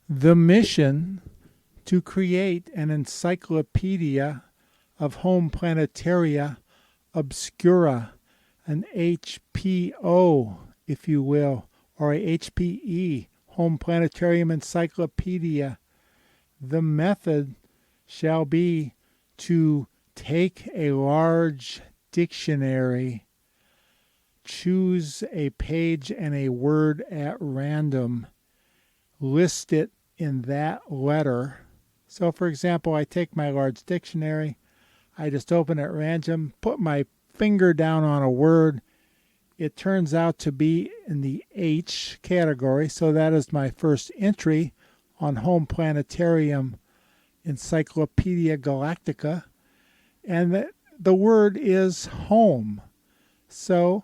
The mission to create an encyclopedia of home planetaria obscura, an HPO, if you will, or a HPE, Home Planetarium Encyclopedia. The method shall be to take a large dictionary, choose a page and a word at random, list it in that letter. So, for example, I take my large dictionary, I just open it at random, put my finger down on a word. It turns out to be in the H category, so that is my first entry on Home Planetarium Encyclopedia Galactica. And the word is home. So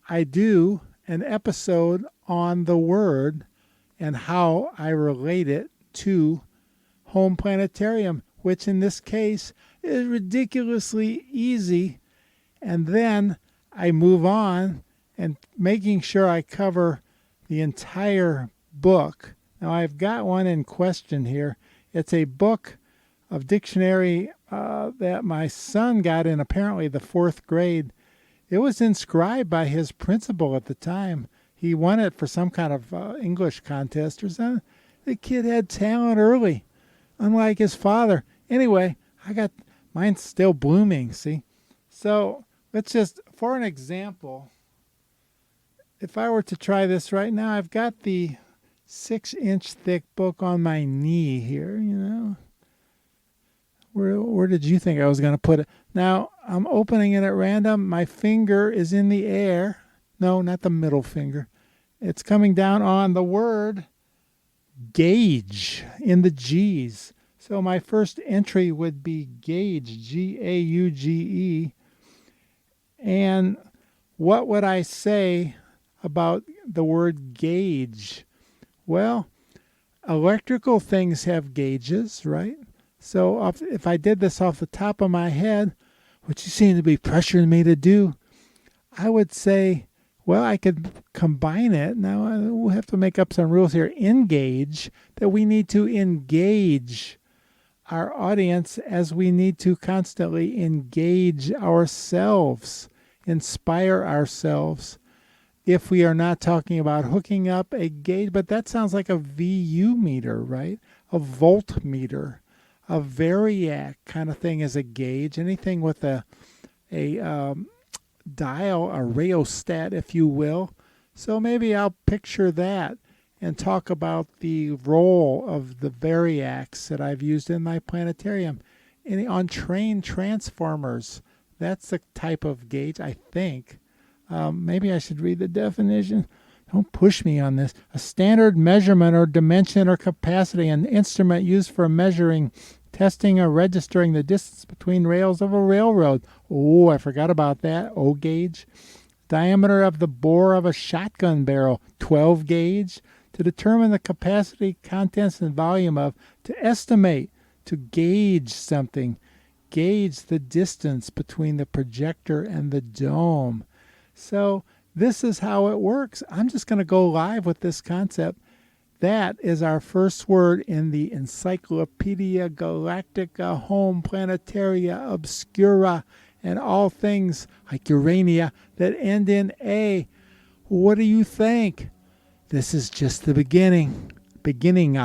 I do an episode on the word and how I relate it to Home Planetarium, which in this case is ridiculously easy. And then I move on and making sure I cover the entire book. Now I've got one in question here. It's a book of dictionary that my son got in apparently the fourth grade. It was inscribed by his principal at the time. He won it for some kind of English contest or something. The kid had talent early, unlike his father. Anyway, I got mine's still blooming, see? So let's just, for an example, if I were to try this right now, I've got the 6-inch thick book on my knee here, you know. Where did you think I was going to put it? Now, I'm opening it at random. My finger is in the air. No, not the middle finger. It's coming down on the word gauge in the G's. So my first entry would be gauge, Gauge. And what would I say about the word gauge? Well, electrical things have gauges, right? So if I did this off the top of my head, which you seem to be pressuring me to do, I would say, well, I could combine it. Now, we'll have to make up some rules here. Engage, that we need to engage our audience as we need to constantly engage ourselves, inspire ourselves. If we are not talking about hooking up a gauge, but that sounds like a VU meter, right? A voltmeter. A variac kind of thing is a gauge. Anything with a dial, a rheostat, if you will. So maybe I'll picture that and talk about the role of the variacs that I've used in my planetarium. On train transformers, that's the type of gauge, I think. Maybe I should read the definition. Don't push me on this. A standard measurement or dimension or capacity, an instrument used for measuring, testing, or registering the distance between rails of a railroad. Oh, I forgot about that. O gauge. Diameter of the bore of a shotgun barrel. 12 gauge. To determine the capacity, contents, and volume of. To estimate. To gauge something. Gauge the distance between the projector and the dome. So this is how it works. I'm just going to go live with this concept. That is our first word in the Encyclopedia Galactica Home Planetaria Obscura and all things like Urania that end in A. What do you think? This is just the beginning. Beginning.